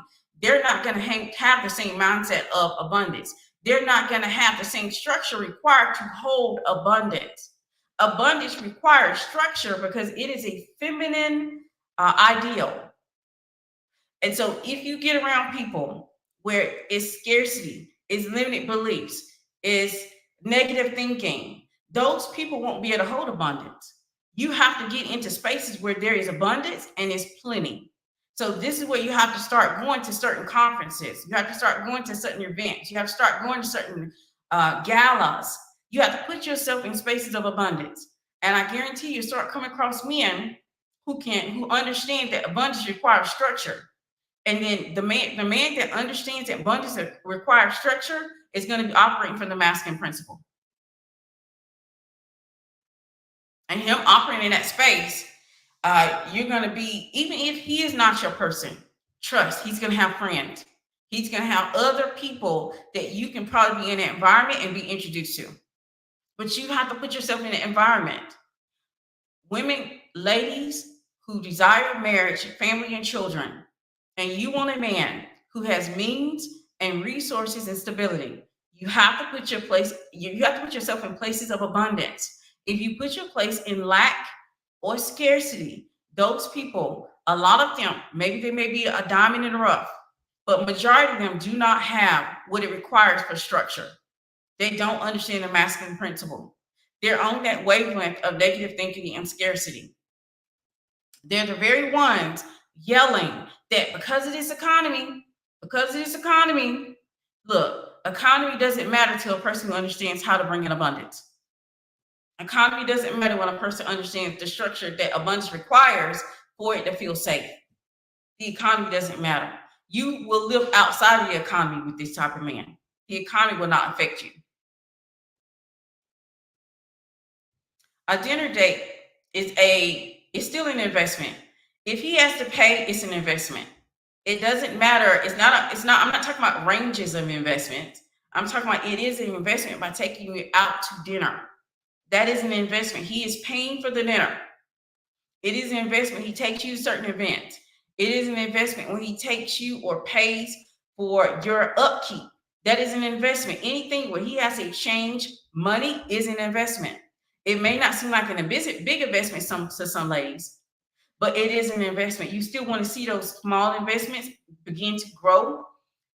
they're not going to have the same mindset of abundance. They're not going to have the same structure required to hold abundance. Abundance requires structure because it is a feminine ideal. And so if you get around people where it's scarcity, it's limited beliefs, it's negative thinking, those people won't be able to hold abundance. You have to get into spaces where there is abundance and there's plenty. So this is where you have to start going to certain conferences. You have to start going to certain events. You have to start going to certain galas. You have to put yourself in spaces of abundance. And I guarantee you start coming across men who understand that abundance requires structure. And then the man that understands that abundance requires structure is going to be operating from the masculine principle. And him operating in that space, you're going to be, even if he is not your person, trust, he's going to have friends. He's going to have other people that you can probably be in that environment and be introduced to. But you have to put yourself in the environment. Women, ladies who desire marriage, family, and children, and you want a man who has means and resources and stability, you have to put you have to put yourself in places of abundance. If you put your place in lack or scarcity, those people, a lot of them, maybe they may be a diamond in the rough, but majority of them do not have what it requires for structure. They don't understand the masculine principle. They're on that wavelength of negative thinking and scarcity. They're the very ones yelling that because of this economy, look, economy doesn't matter to a person who understands how to bring in abundance. Economy doesn't matter when a person understands the structure that abundance requires for it to feel safe. The economy doesn't matter. You will live outside of the economy with this type of man. The economy will not affect you. A dinner date is still an investment. If he has to pay, it's an investment. It doesn't matter. I'm not talking about ranges of investments. I'm talking about it is an investment by taking you out to dinner. That is an investment. He is paying for the dinner. It is an investment. He takes you to certain events. It is an investment when he takes you or pays for your upkeep. That is an investment. Anything where he has to exchange money is an investment. It may not seem like a big investment to some ladies, but it is an investment. You still want to see those small investments begin to grow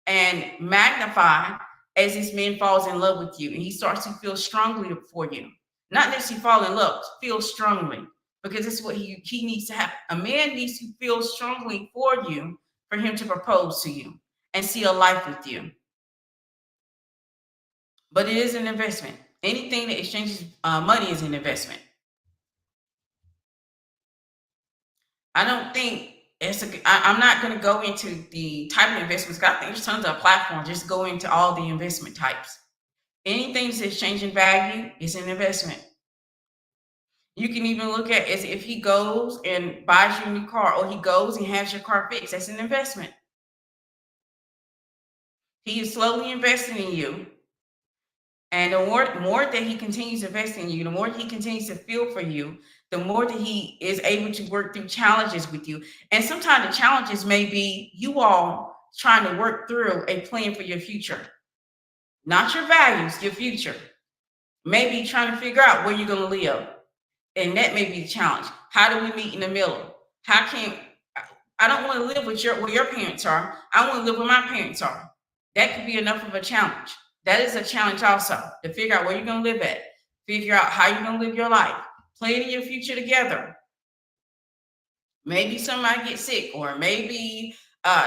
and magnify as this man falls in love with you and he starts to feel strongly for you. Not necessarily fall in love, feel strongly, because this is what he needs to have. A man needs to feel strongly for you for him to propose to you and see a life with you. But it is an investment. Anything that exchanges money is an investment. I don't think I'm not going to go into the type of investments. I think there's tons of platforms. Just go into all the investment types. Anything that's exchanging value is an investment. You can even look at as if he goes and buys you a new car, or he goes and has your car fixed. That's an investment. He is slowly investing in you. And the more that he continues to invest in you, the more he continues to feel for you, the more that he is able to work through challenges with you. And sometimes the challenges may be you all trying to work through a plan for your future. Not your values, your future. Maybe trying to figure out where you're going to live. And that may be the challenge. How do we meet in the middle? I don't want to live where your parents are. I want to live where my parents are. That could be enough of a challenge. That is a challenge also, to figure out where you're going to live at, figure out how you're going to live your life, planning your future together. Maybe somebody gets sick, or maybe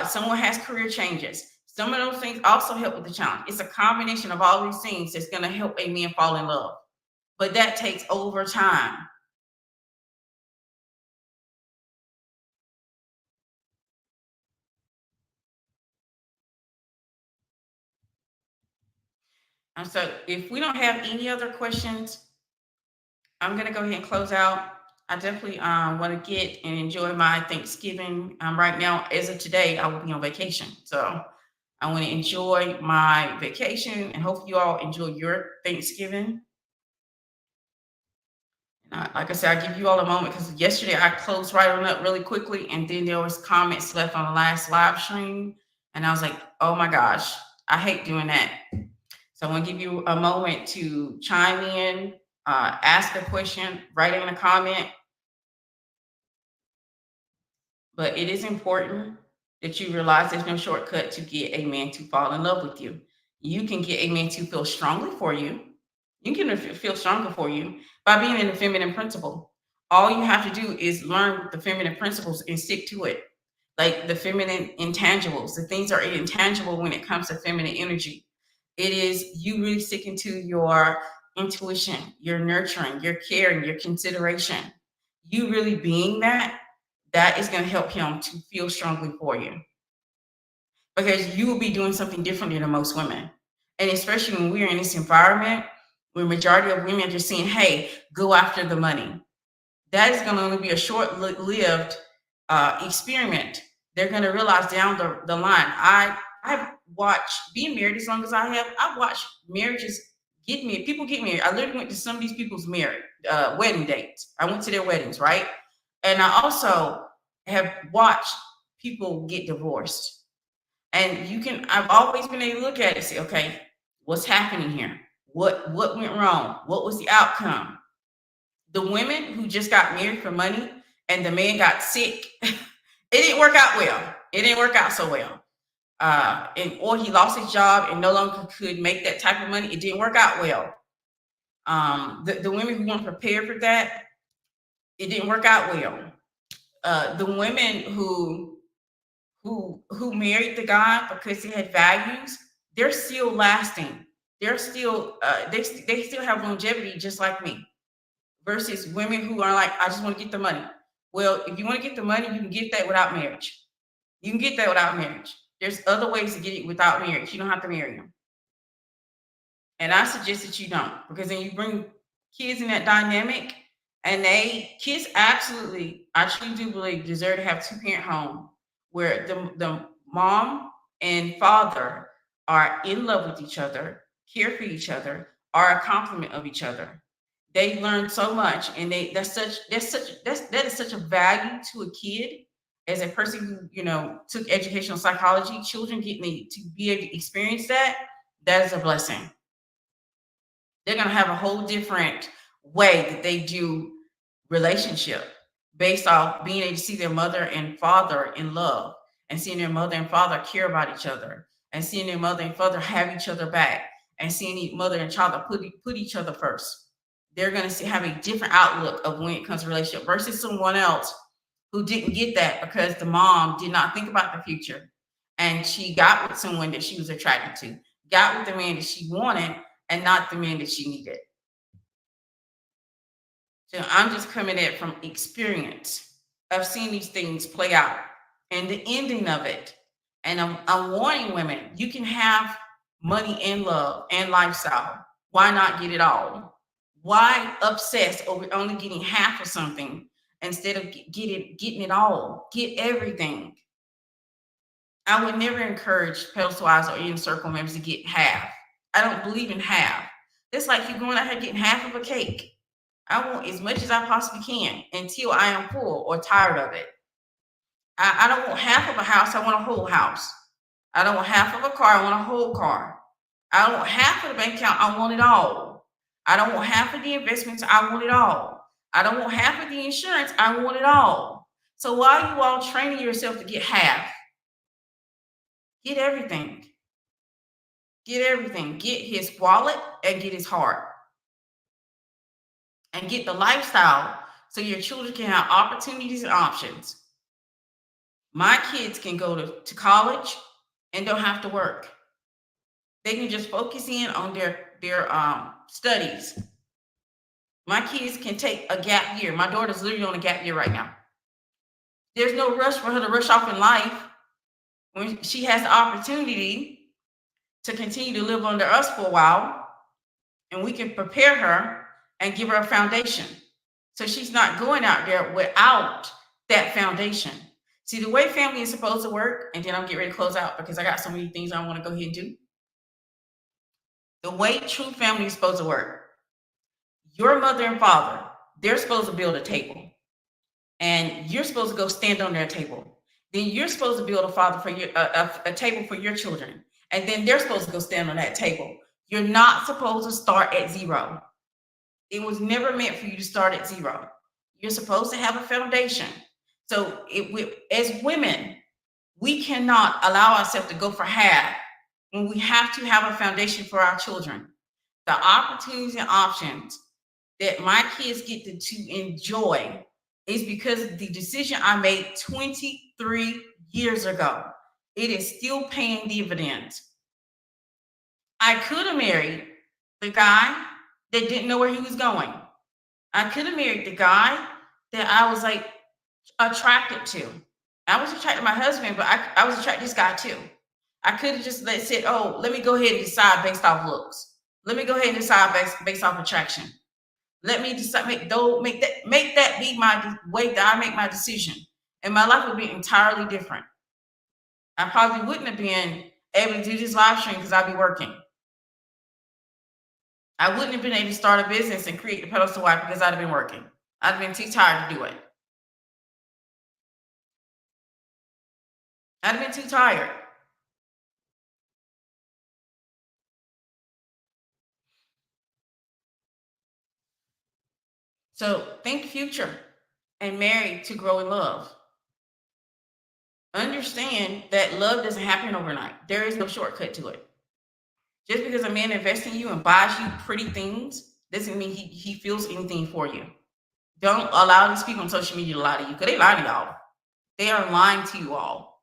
someone has career changes. Some of those things also help with the challenge. It's a combination of all these things that's going to help a man fall in love. But that takes over time. And so if we don't have any other questions, I'm going to go ahead and close out. I definitely want to get and enjoy my Thanksgiving. Right now, as of today, I will be on vacation. So I want to enjoy my vacation and hope you all enjoy your Thanksgiving. Like I said, I give you all a moment because yesterday I closed right on up really quickly, and then there was comments left on the last live stream. And I was like, oh my gosh, I hate doing that. So I want to give you a moment to chime in, ask a question, write in a comment. But it is important that you realize there's no shortcut to get a man to fall in love with you. You can get a man to feel strongly for you. You can feel stronger for you by being in the feminine principle. All you have to do is learn the feminine principles and stick to it. Like the feminine intangibles, the things are intangible when it comes to feminine energy. It is you really sticking to your intuition, your nurturing, your caring, your consideration. You really being that, that is going to help him to feel strongly for you, because you will be doing something differently than most women. And especially when we're in this environment where majority of women are just saying, hey, go after the money. That is going to only be a short-lived experiment. They're going to realize down the line. I've watched, being married as long as I have, I've watched marriages get married. People get married. I literally went to some of these people's wedding dates. I went to their weddings, right? And I also have watched people get divorced. And I've always been able to look at it and say, okay, what's happening here? What went wrong? What was the outcome? The women who just got married for money and the man got sick, it didn't work out well. It didn't work out so well. Or he lost his job and no longer could make that type of money. It didn't work out well. The women who weren't prepared for that, it didn't work out well. The women who married the guy because he had values, they're still lasting. They're still they still have longevity just like me. Versus women who are like, I just want to get the money. Well, if you want to get the money, you can get that without marriage. You can get that without marriage. There's other ways to get it without marriage. You don't have to marry them. And I suggest that you don't, because then you bring kids in that dynamic, and kids absolutely, I truly do believe, deserve to have 2-parent home where the mom and father are in love with each other, care for each other, are a complement of each other. They learn so much, and that is such a value to a kid. As a person who took educational psychology, children getting to be able to experience that is a blessing. They're going to have a whole different way that they do relationship based off being able to see their mother and father in love, and seeing their mother and father care about each other, and seeing their mother and father have each other back, and seeing each mother and child put each other first. They're going to have a different outlook of when it comes to relationship versus someone else who didn't get that because the mom did not think about the future, and she got with someone that she was attracted to, got with the man that she wanted, and not the man that she needed. So I'm just coming at it from experience of seeing these things play out and the ending of it. And I'm warning women, you can have money and love and lifestyle. Why not get it all? Why obsess over only getting half of something instead of getting it all? Get everything. I would never encourage Pedestal-wise or Inner Circle members to get half. I don't believe in half. It's like you're going out here getting half of a cake. I want as much as I possibly can until I am full or tired of it. I don't want half of a house. I want a whole house. I don't want half of a car. I want a whole car. I don't want half of the bank account. I want it all. I don't want half of the investments. I want it all. I don't want half of the insurance. I want it all. So why are you all training yourself to get half? Get everything. Get everything. Get his wallet and get his heart. And get the lifestyle so your children can have opportunities and options. My kids can go to college and don't have to work. They can just focus in on their studies. My kids can take a gap year. My daughter's literally on a gap year right now. There's no rush for her to rush off in life when she has the opportunity to continue to live under us for a while, and we can prepare her and give her a foundation. So she's not going out there without that foundation. See, the way family is supposed to work, and then I'll get ready to close out because I got so many things I want to go ahead and do. The way true family is supposed to work, your mother and father, they're supposed to build a table, and you're supposed to go stand on their table. Then you're supposed to build a table for your children, and then they're supposed to go stand on that table. You're not supposed to start at zero. It was never meant for you to start at zero. You're supposed to have a foundation. So as women, we cannot allow ourselves to go for half when we have to have a foundation for our children. the opportunities and options that my kids get to enjoy is because of the decision I made 23 years ago. It is still paying dividends. I could have married the guy that didn't know where he was going. I could have married the guy that I was like attracted to. I was attracted to my husband, but I was attracted to this guy too. I could have just said, oh, let me go ahead and decide based off looks. Let me go ahead and decide based off attraction. Let me decide, make that be my way that I make my decision. And my life would be entirely different. I probably wouldn't have been able to do this live stream because I'd be working. I wouldn't have been able to start a business and create the Pedestal Wife because I'd have been working. I'd have been too tired to do it. I'd have been too tired. So think future and marry to grow in love. Understand that love doesn't happen overnight. There is no shortcut to it. Just because a man invests in you and buys you pretty things doesn't mean he feels anything for you. Don't allow these people on social media to lie to you, because they lie to y'all. They are lying to you all.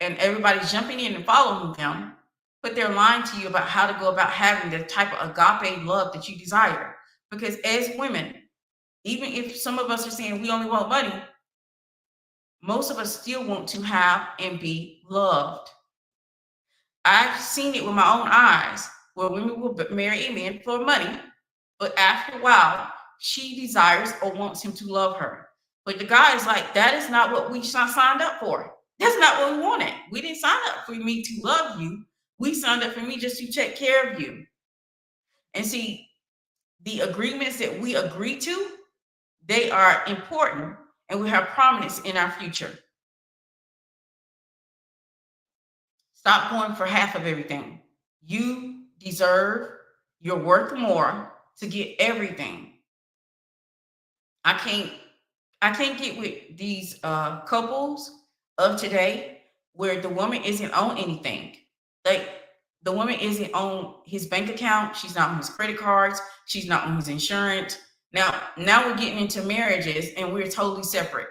And everybody's jumping in and following them, but they're lying to you about how to go about having the type of agape love that you desire. Because as women, even if some of us are saying we only want money, most of us still want to have and be loved. I've seen it with my own eyes where women will marry a man for money, but after a while, she desires or wants him to love her. But the guy is like, that is not what we signed up for. That's not what we wanted. We didn't sign up for me to love you. We signed up for me just to take care of you. And see, the agreements that we agree to, they are important and we have prominence in our future. Stop going for half of everything. You deserve, you're worth more to get everything. I can't get with these couples of today where the woman isn't on anything. Like the woman isn't on his bank account. She's not on his credit cards. She's not on his insurance. Now we're getting into marriages and we're totally separate.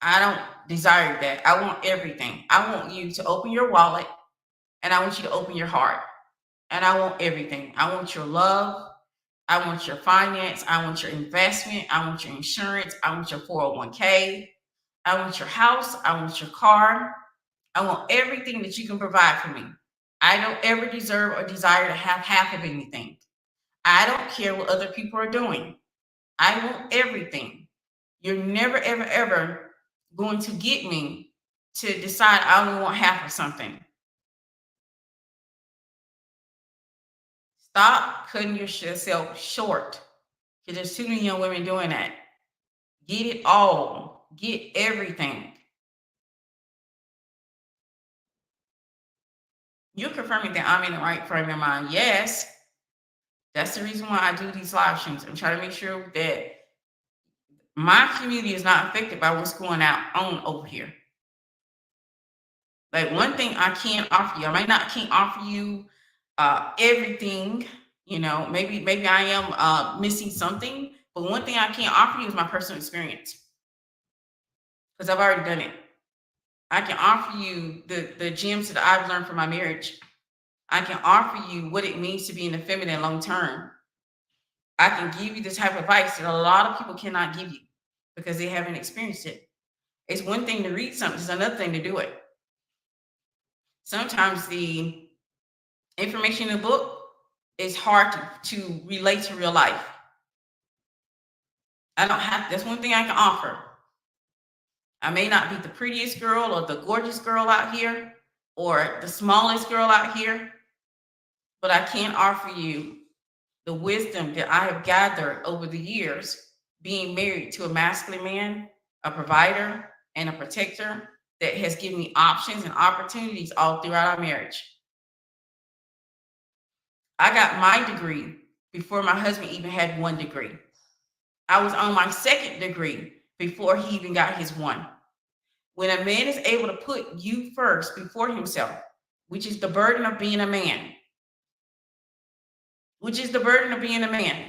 I don't desire that. I want everything. I want you to open your wallet and I want you to open your heart. And I want everything. I want your love. I want your finance. I want your investment. I want your insurance. I want your 401k. I want your house. I want your car. I want everything that you can provide for me. I don't ever deserve or desire to have half of anything. I don't care what other people are doing. I want everything. You're never, ever, ever going to get me to decide I only want half of something. Stop cutting yourself short, because there's too many young women doing that. Get it all. Get everything. You're confirming that I'm in the right frame of mind. Yes. That's the reason why I do these live streams. I'm trying to make sure that my community is not affected by what's going on over here. Like one thing I can't offer you, can't offer you everything. You know, maybe I am missing something, but one thing I can't offer you is my personal experience, because I've already done it. I can offer you the gems that I've learned from my marriage. I can offer you what it means to be in the feminine long term. I can give you the type of advice that a lot of people cannot give you because they haven't experienced it. It's one thing to read something, it's another thing to do it. Sometimes the information in the book is hard to relate to real life. That's one thing I can offer. I may not be the prettiest girl or the gorgeous girl out here or the smallest girl out here, but I can offer you the wisdom that I have gathered over the years being married to a masculine man, a provider, and a protector that has given me options and opportunities all throughout our marriage. I got my degree before my husband even had one degree. I was on my second degree before he even got his one. When a man is able to put you first before himself, which is the burden of being a man, which is the burden of being a man.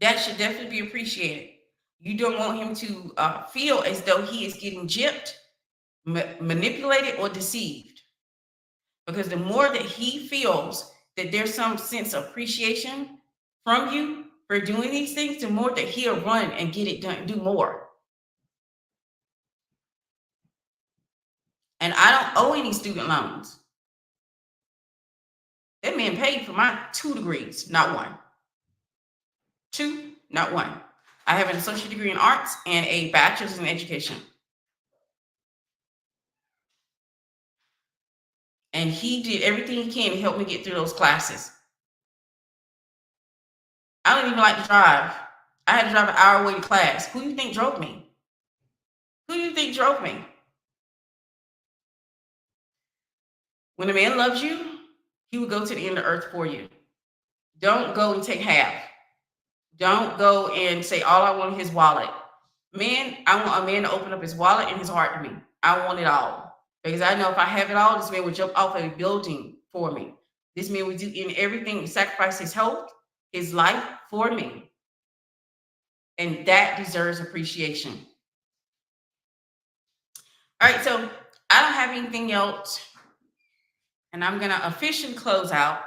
That should definitely be appreciated. You don't want him to feel as though he is getting gypped, manipulated, or deceived. Because the more that he feels that there's some sense of appreciation from you for doing these things, the more that he'll run and get it done, do more. And I don't owe any student loans. That man paid for my 2 degrees, not one. 2, not one. I have an associate degree in arts and a bachelor's in education. And he did everything he can to help me get through those classes. I don't even like to drive. I had to drive an hour away to class. Who do you think drove me? Who do you think drove me? When a man loves you, he will go to the end of the earth for you. Don't go and take half. Don't go and say, all I want is his wallet. Man, I want a man to open up his wallet and his heart to me. I want it all. Because I know if I have it all, this man would jump off a building for me. This man would do in everything, sacrifice his health, his life for me. And that deserves appreciation. All right, so I don't have anything else. And I'm going to officially close out.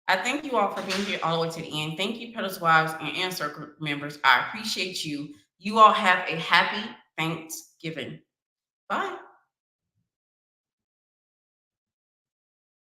I thank you all for being here all the way to the end. Thank you, Pedestal Wives and Inner Circle members. I appreciate you. You all have a happy Thanksgiving. Bye.